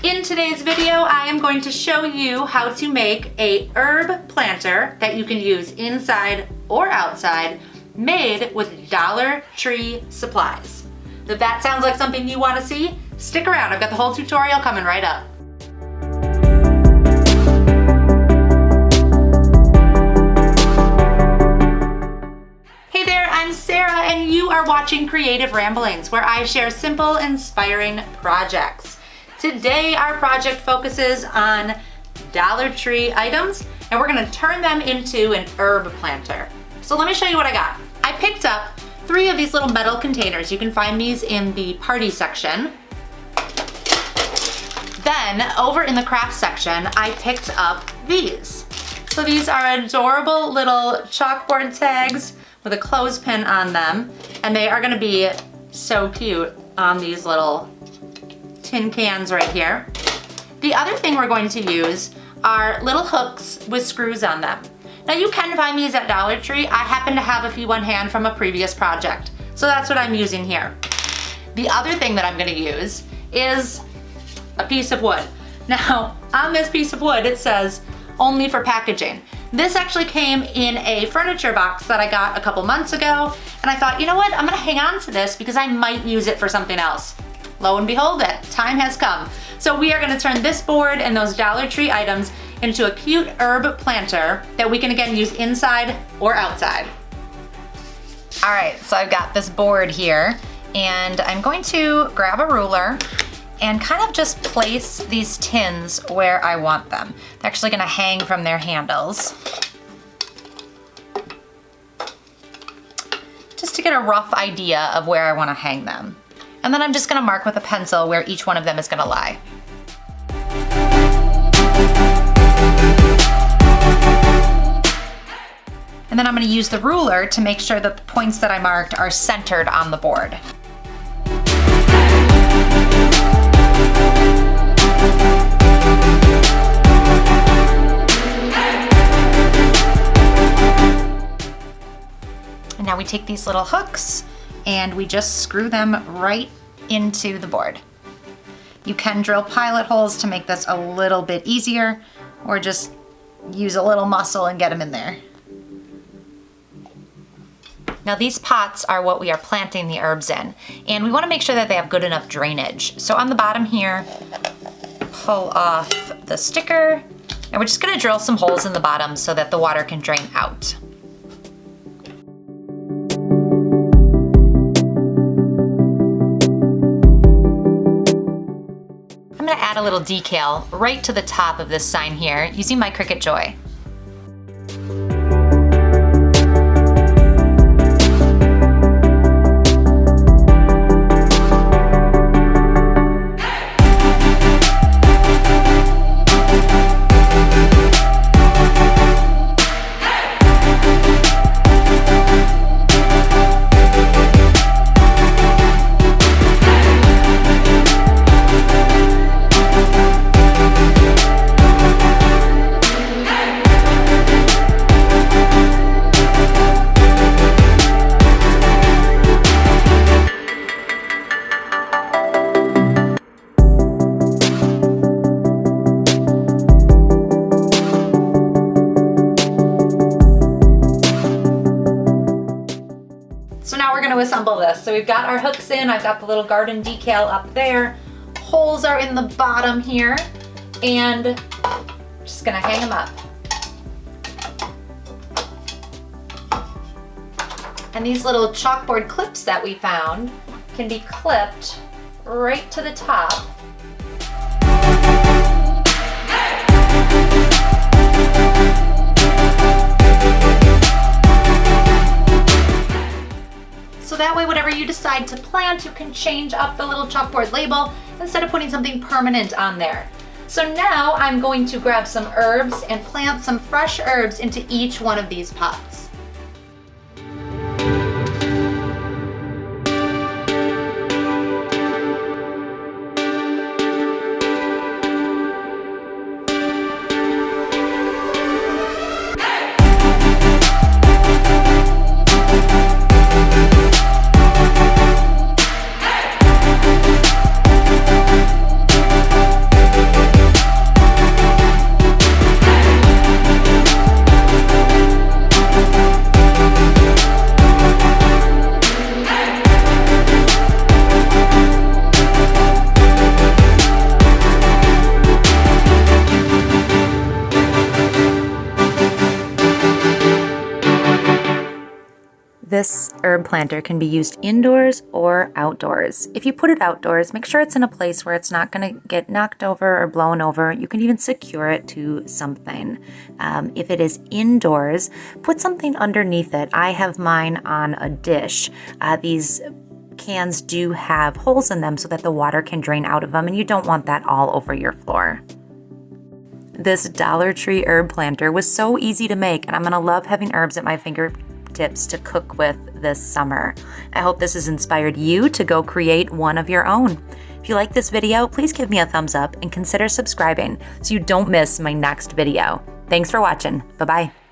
In today's video, I am going to show you how to make a herb planter that you can use inside or outside, made with Dollar Tree supplies. If that sounds like something you want to see, stick around. I've got the whole tutorial coming right up. Hey there, I'm Sarah, and you are watching Creative Ramblings, where I share simple, inspiring projects. Today, our project focuses on Dollar Tree items, and we're gonna turn them into an herb planter. So let me show you what I got. I picked up 3 of these little metal containers. You can find these in the party section. Then, over in the craft section, I picked up these. So these are adorable little chalkboard tags with a clothespin on them, and they are gonna be so cute on these little tin cans right here. The other thing we're going to use are little hooks with screws on them. Now you can find these at Dollar Tree. I happen to have a few on hand from a previous project, so that's what I'm using here. The other thing that I'm gonna use is a piece of wood. Now, on this piece of wood, it says only for packaging. This actually came in a furniture box that I got a couple months ago, and I thought, you know what, I'm gonna hang on to this because I might use it for something else. Lo and behold, that time has come. So we are gonna turn this board and those Dollar Tree items into a cute herb planter that we can again use inside or outside. All right, so I've got this board here, and I'm going to grab a ruler and kind of just place these tins where I want them. They're actually gonna hang from their handles. Just to get a rough idea of where I wanna hang them. And then I'm just gonna mark with a pencil where each one of them is gonna lie. And then I'm gonna use the ruler to make sure that the points that I marked are centered on the board. And now we take these little hooks and we just screw them right into the board. You can drill pilot holes to make this a little bit easier, or just use a little muscle and get them in there. Now these pots are what we are planting the herbs in, and we wanna make sure that they have good enough drainage. So on the bottom here, pull off the sticker, and we're just gonna drill some holes in the bottom so that the water can drain out. I'm gonna add a little decal right to the top of this sign here using my Cricut Joy. So now we're going to assemble this. So we've got our hooks in, I've got the little garden decal up there, holes are in the bottom here, and just going to hang them up. And these little chalkboard clips that we found can be clipped right to the top. So that way, whatever you decide to plant, you can change up the little chalkboard label instead of putting something permanent on there. So now I'm going to grab some herbs and plant some fresh herbs into each one of these pots. This herb planter can be used indoors or outdoors. If you put it outdoors, make sure it's in a place where it's not going to get knocked over or blown over. You can even secure it to something. If it is indoors, put something underneath it. I have mine on a dish. These cans do have holes in them so that the water can drain out of them, and you don't want that all over your floor. This Dollar Tree herb planter was so easy to make, and I'm going to love having herbs at my fingertips to cook with this summer. I hope this has inspired you to go create one of your own. If you like this video, please give me a thumbs up and consider subscribing so you don't miss my next video. Thanks for watching. Bye-bye.